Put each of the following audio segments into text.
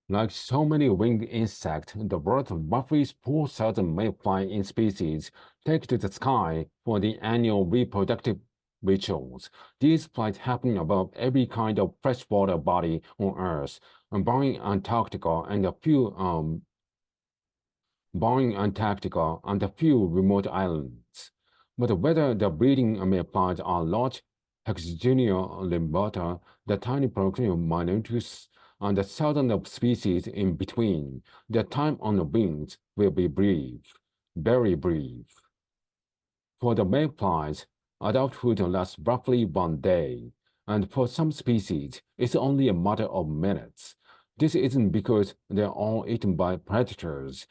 Like so many winged insects, the world's roughly 4,000 male-flying species take to the sky for the annual reproductive rituals. These flights happen above every kind of freshwater body on Earth, barring Antarctica and a few remote islands. But whether the breeding mayflies are large Hexagonia limbata, the tiny Procyon minutus, and the thousands of species in between, their time on the wings will be brief, very brief. For the mayflies, adulthood lasts roughly 1 day, and for some species, it's only a matter of minutes. This isn't because they're all eaten by predators,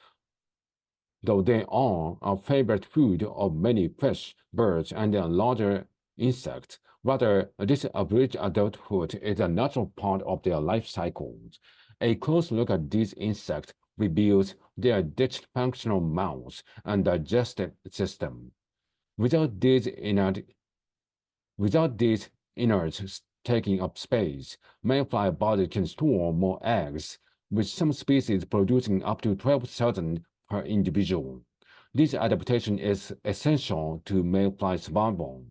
though they are a favorite food of many fish, birds, and larger insects. Rather, this average adulthood is a natural part of their life cycles. A close look at these insects reveals their dysfunctional mouths and digestive system. Without these inert, without these innards taking up space, mayfly bodies can store more eggs, with some species producing up to 12,000 per individual. This adaptation is essential to mayfly survival,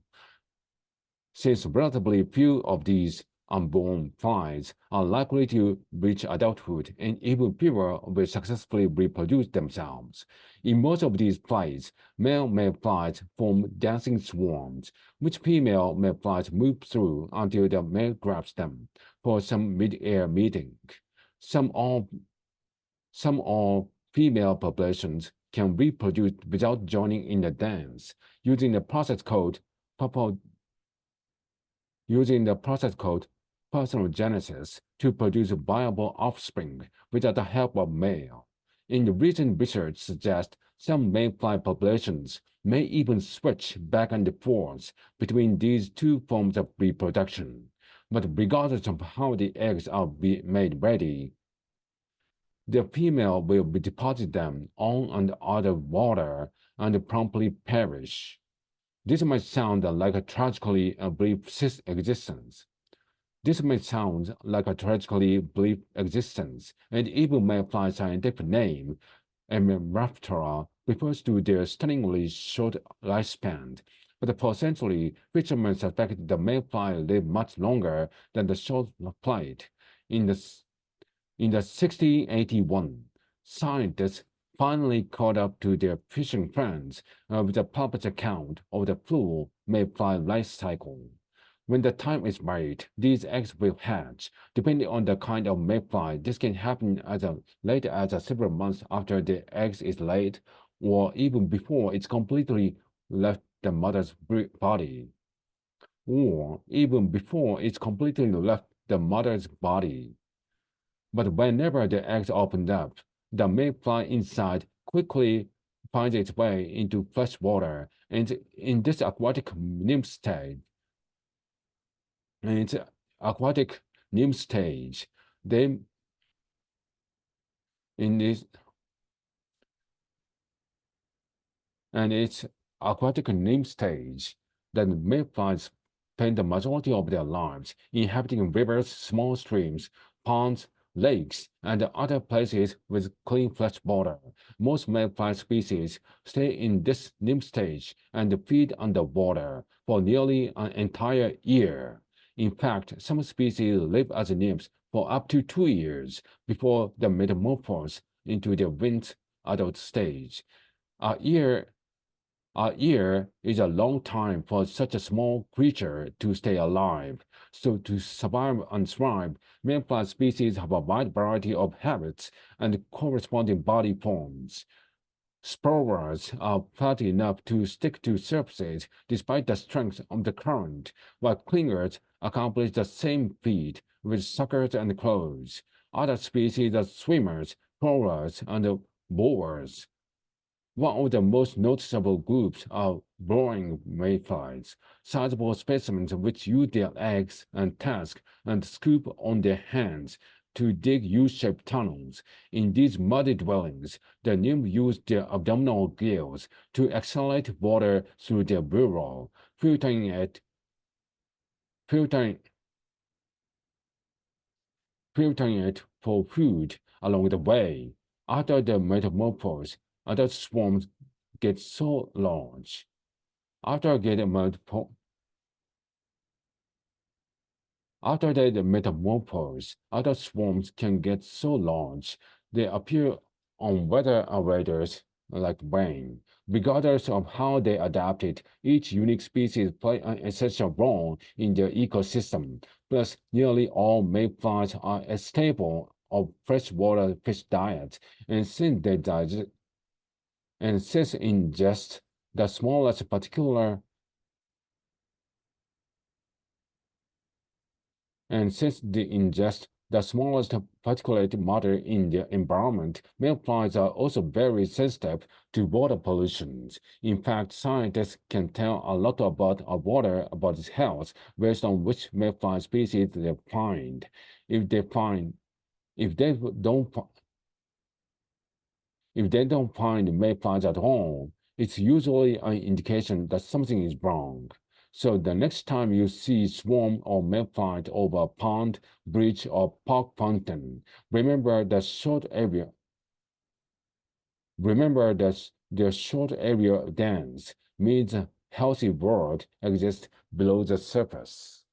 since relatively few of these unborn flies are likely to reach adulthood, and even fewer will successfully reproduce themselves. In most of these flights, male mayflies form dancing swarms, which female mayflies move through until the male grabs them for some mid-air meeting. Some all, some all female populations can reproduce without joining in the dance, using the process code parthenogenesis to produce viable offspring without the help of male. In the recent research suggests some mayfly populations may even switch back and forth between these two forms of reproduction. But regardless of how the eggs are made ready, the female will deposit them on and out of water and promptly perish. This might sound like a tragically brief existence. This may sound like a tragically brief existence, and even mayfly scientific name, Emeraptera, refers to their stunningly short lifespan. But potentially, fishermen suspect the mayfly live much longer than the short flight. In the in the 1681, scientists finally caught up to their fishing friends with a published account of the full mayfly life cycle. When the time is right, these eggs will hatch. Depending on the kind of mayfly, this can happen as late as several months after the egg is laid, or even before it's completely left the mother's body, or even before it's completely left the mother's body. But whenever the eggs open up, the mayfly inside quickly finds its way into fresh water, and in this in its aquatic nymph stage, they in this and its aquatic nymph stage, the mayflies spend the majority of their lives inhabiting rivers, small streams, ponds, lakes, and other places with clean fresh water. Most mayfly species stay in this nymph stage and feed underwater for nearly an entire year. In fact, some species live as nymphs for up to 2 years before the metamorphose into their winged adult stage. A year a year is a long time for such a small creature to stay alive. So to survive and thrive, mayfly species have a wide variety of habits and corresponding body forms. Sporers are flat enough to stick to surfaces despite the strength of the current, while clingers accomplish the same feat with suckers and claws. Other species are swimmers, crawlers, and borers. One of the most noticeable groups are burrowing mayflies, sizable specimens which use their eggs and tusks and scoop on their hands to dig U-shaped tunnels. In these muddy dwellings, the nymph use their abdominal gills to accelerate water through their burrow, filtering, filtering it for food along the way. After the metamorphosis, adult swarms get so large. After getting After they metamorphose, adult swarms can get so large they appear on weather radars like rain. Regardless of how they adapted, each unique species play an essential role in their ecosystem. Plus, nearly all mayflies are a staple of freshwater fish diets, and since ingest the smallest particular And since they ingest the smallest particulate matter in their environment, mayflies are also very sensitive to water pollution. In fact, scientists can tell a lot about water about its health based on which mayfly species they find. If they find, if they don't, if they don't find mayflies at all, it's usually an indication that something is wrong. So the next time you see swarm or mayfly over a pond, bridge, or park fountain, remember the short area. Remember that the short area dance means a healthy world exists below the surface.